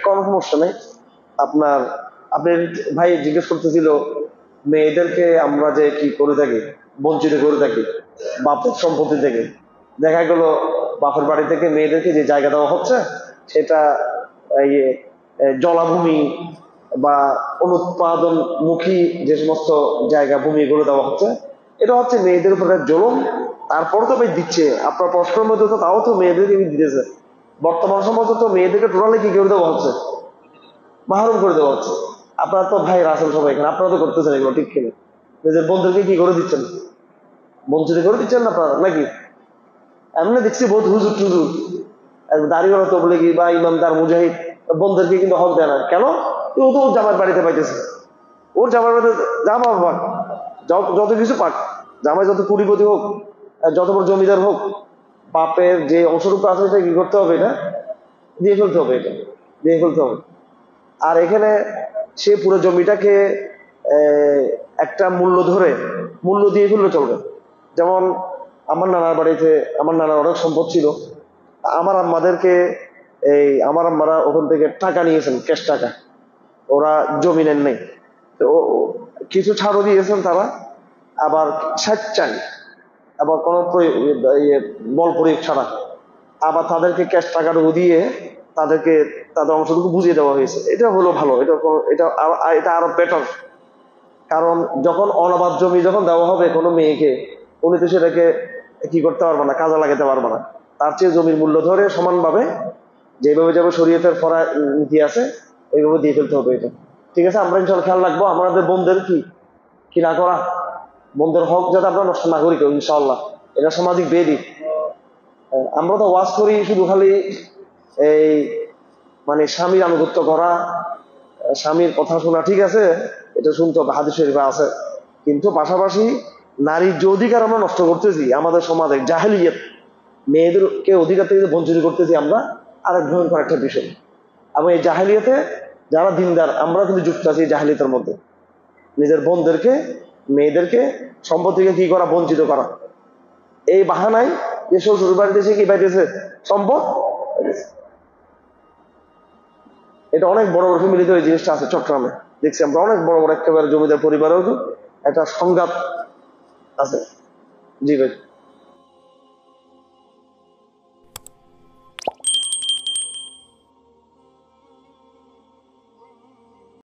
কোনো সমস্যা নেই। আপনার আপনি ভাই জিজ্ঞেস করতেছিল মেয়েদেরকে আমরা যে কি করে থাকি, বঞ্চিত করে থাকি বাপের সম্পত্তি থেকে। দেখা গেল বাপের বাড়ি থেকে মেয়েদেরকে যে জায়গা দেওয়া হচ্ছে সেটা জলাভূমি বা অনুৎপাদনমুখী যে সমস্ত জায়গা ভূমি করে দেওয়া হচ্ছে, এটা হচ্ছে মেয়েদের উপরে জুলুম। তারপর তো ভাই দিচ্ছে, আপনার প্রশ্নের মধ্যে তো তাও তো মেয়েদেরকে দিতেছে। বর্তমান সমাজে তো মেয়েদেরকে টোটালি কি করে দেওয়া হচ্ছে, মাহরুম করে দেওয়া হচ্ছে। আপনারা তো ভাই রাসেল সবাই এখানে, আপনারা তো করতেছেন এগুলো, ঠিক কিনা? নিজের বন্ধুদেরকে কি করে দিচ্ছেন, বঞ্চিত করে দিচ্ছেন না আপনারা নাকি? এমনি দেখছি বহুত হুজুর টুজুর দাঁড়িয়ে তো বলে কি বা ইমামদার মুজাহিদ বন্ধুদেরকে কিন্তু হক দেয় না কেন? ও তো ওর জামার বাড়িতে পাইতেছে, ওর জামার বাড়িতে জামা পাক, যত কিছু পাক, জামাই যত কুড়িপতি হোক, যত বড় জমিদার হোক, বাপের যে অংশটুকু আছে সেটা কি করতে হবে, এটা দিয়ে ফেলতে হবে, এটা দিয়ে ফেলতে হবে। আর এখানে সে পুরো জমিটাকে একটা মূল্য ধরে মূল্য দিয়ে ফেললে চলবে। যেমন আমার নানার বাড়িতে আমার নানার অনেক সম্পদ ছিল, আমার আম্মাদেরকে আমার আম্মারা ওখান থেকে টাকা নিয়েছেন, ক্যাশ টাকা, ওরা জমি নেন নাই। তো কিছু ছাড়ও দিয়েছেন তারা, আবার স্বেচ্ছায়, আবার কোনো বল প্রয়োগ ছাড়া, আবার তাদেরকে ক্যাশ টাকাটুকু দিয়ে তাদেরকে তাদের অংশটুকু বুঝিয়ে দেওয়া হয়েছে। এটা হলো ভালো, এটা আরো বেটার। কারণ যখন অনাবাদ জমি যখন দেওয়া হবে কোনো মেয়েকে, উনি তো সেটাকে কি করতে পারবো না, কাজে লাগাতে পারবো না। তার চেয়ে জমির মূল্য ধরে সমানভাবে যেভাবে যাবে শরীয়তের ফরা নীতি আছে ওইভাবে দিয়ে ফেলতে হবে এটা। ঠিক আছে, আমরা ইনশাল্লাহ খেয়াল রাখবো আমাদের বোনদের কি না করা, বোনদের হক যাতে আমরা নষ্ট না করি কেউ, ইনশাআল্লাহ। এটা সামাজিক বেদি। আমরা তো ওয়াজ করি শুধু খালি এই মানে স্বামীর আনুগত্য করা, স্বামীর কথা শোনা, ঠিক আছে, এটা শুনতে হবে, হাদিস শরীফে আছে। কিন্তু পাশাপাশি নারীর যে অধিকার আমরা নষ্ট করতেছি আমাদের সমাজে, জাহেলিয়াত, মেয়েদেরকে অধিকার থেকে বঞ্চিত করতেছি আমরা, আরেক ভয়ঙ্কর একটা বিষয়। এবং এই জাহেলিয়াতে যারা দিনদার আমরা কিন্তু যুক্ত আছি জাহেলিয়াতের মধ্যে। নিজের বোনদেরকে, মেয়েদেরকে সম্পদ থেকে কি করা, বঞ্চিত করা, এই বাহানায় যে শ্বশুর বাড়িতে এসে কি পাইতেছে, সম্পদ। এটা অনেক বড় বড় ফ্যামিলিতে ওই জিনিসটা আছে চট্টগ্রামে, দেখছি আমরা অনেক বড় বড় একেবারে জমিদার পরিবারেও একটা সংঘাত আছে। জি ভাই।